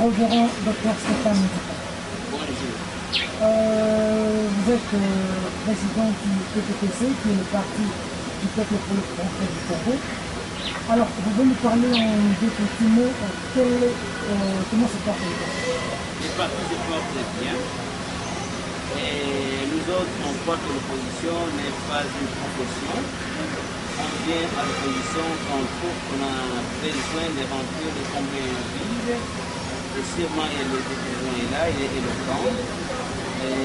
reverrons Dr Stéphane. Bonjour. Vous êtes président du PPTC, qui est le parti du peuple pour le progrès du Congo. Alors, vous pouvez nous parler en deux petits mots, comment se passe le parti? Le parti se porte bien. Et nous autres, on croit que l'opposition n'est pas une profession. On vient à l'opposition quand on trouve qu'on a besoin de remplir de combien vide. Et sûrement, il y a le besoin est là, il est éloquent. Et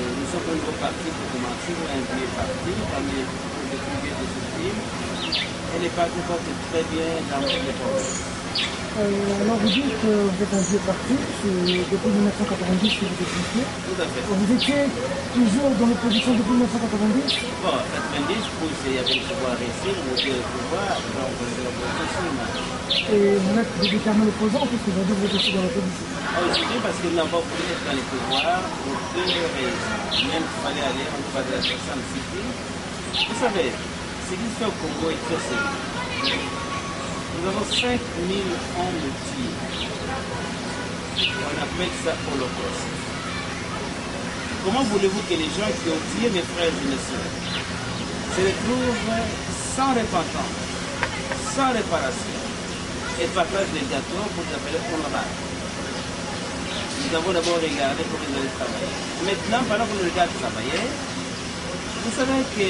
nous sommes un nouveau parti pour commencer, un vieux parti, parmi les plus vieux de ce film. Et les partis portent très bien dans tous les projets. Alors vous dites que vous êtes un vieux parti, c'est depuis 1990 que vous êtes ici. Tout à fait. Vous étiez toujours dans l'opposition depuis 1990? Bon, 90, il y avait le pouvoir ici, on était au pouvoir, donc on était l'opposition. Et vous êtes des déterminés opposants, puisque aujourd'hui vous êtes aussi dans l'opposition. Aujourd'hui, parce que nous n'avons pas voulu être dans les pouvoirs, pour deux raisons. Même s'il fallait aller en face de la personne civile. Vous savez, ce qui se fait au Congo est très sérieux. Nous avons 5000 hommes tués. On appelle ça holocauste. Comment voulez-vous que les gens qui ont tué mes frères et mes soeurs se retrouvent sans repentance, sans réparation, et partagent des gâteaux pour s'appeler honorable? Nous avons d'abord regardé pour qu'ils allaient travailler. Maintenant, pendant qu'on regarde travailler, vous savez que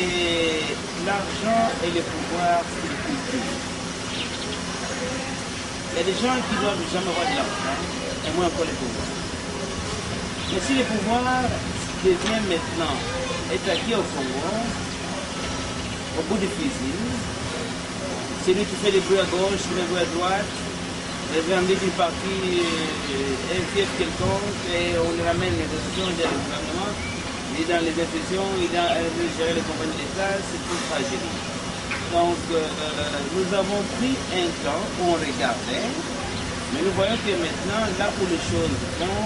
l'argent et le pouvoir, c'est le culture. Il y a des gens qui ne doivent jamais avoir de l'argent, et moins encore le pouvoir. Mais si le pouvoir devient maintenant étaqué au Congo, au bout du fusil, celui qui fait des bruits à gauche, des bruits à droite, revendique une partie, un fief quelconque, et on le ramène les institutions dans le gouvernement, il est dans les institutions, il a géré les compagnies d'État, c'est toute tragédie. Donc, nous avons pris un temps où on regardait, mais nous voyons que maintenant, là où les choses vont,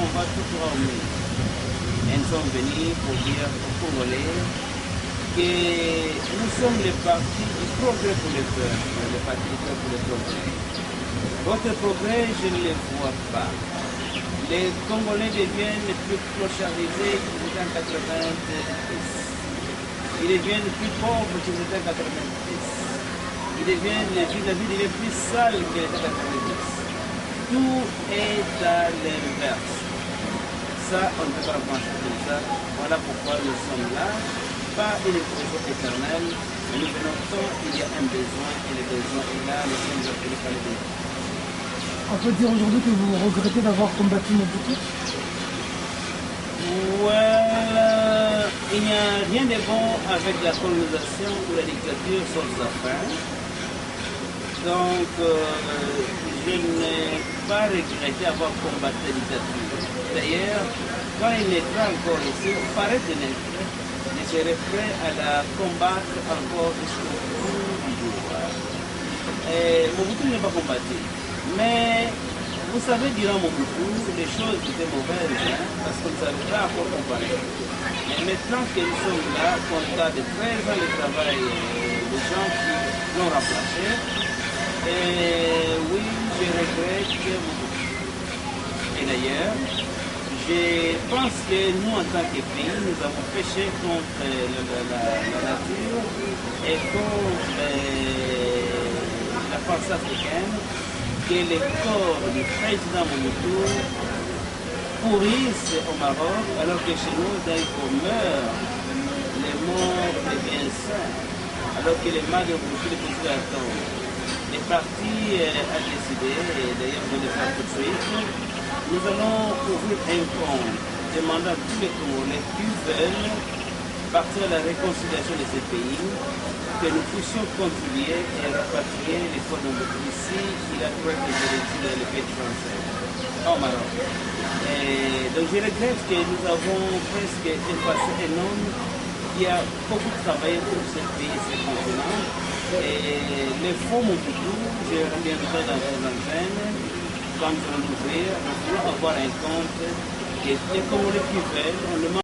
on va tout droit au mieux. Et nous sommes venus pour dire aux Congolais que nous sommes les partis du progrès pour le peuple, les partis du peuple pour le progrès. Votre progrès, je ne le vois pas. Les Congolais deviennent plus clochardiser qu'ils étaient en 90. Ils deviennent plus pauvres qu'ils étaient en 90. Ils deviennent, la vie devient plus sale qu'elle était en 90. Tout est à l'inverse. Ça, on ne peut pas penser comme ça. Voilà pourquoi nous sommes là. Pas une proposition éternelle, mais nous venons quand il y a un besoin, et le besoin est là, nous sommes appelés par les besoins. On peut dire aujourd'hui que vous regrettez d'avoir combattu Mobutu? Well, il n'y a rien de bon avec la colonisation ou la dictature sauf sa fin. Donc, je n'ai pas regretté avoir combattu la dictature. D'ailleurs, quand il naîtra encore ici, paraît de naître, je serai prêt à la combattre encore jusqu'au bout du jour. Mobutu n'est pas combattu. Mais vous savez, durant Mobutu, les choses étaient mauvaises, parce qu'on ne savait pas à quoi comparer. Mais maintenant que nous sommes là, compte de 13 ans de travail, des gens qui l'ont remplacé, et oui, je regrette Mobutu. Et d'ailleurs, je pense que nous, en tant que pays, nous avons péché contre la nature et contre la force africaine, que les corps du président Mobutu pourrissent au Maroc, alors que chez nous, on meurt, les morts et bien sains, alors que les mains de Mobutu les poussent à temps. Le parti a décidé, et d'ailleurs je vais le faire tout de suite, nous allons ouvrir un compte demandant à tous les Congolais qui veulent partir à la réconciliation de ces pays, que nous puissions contribuer et rapatrier les corps de Mobutu ici, il a trouvé que je l'ai dit dans le pays français, au Maroc. Et donc je regrette que nous avons presque un passé énorme qui a beaucoup travaillé pour ce pays, ce continent. Et les fonds Mobutu, je reviendrai dans vos antennes, quand nous allons l'ouvrir, nous voulons avoir un compte et les Congolais qui veulent, on demande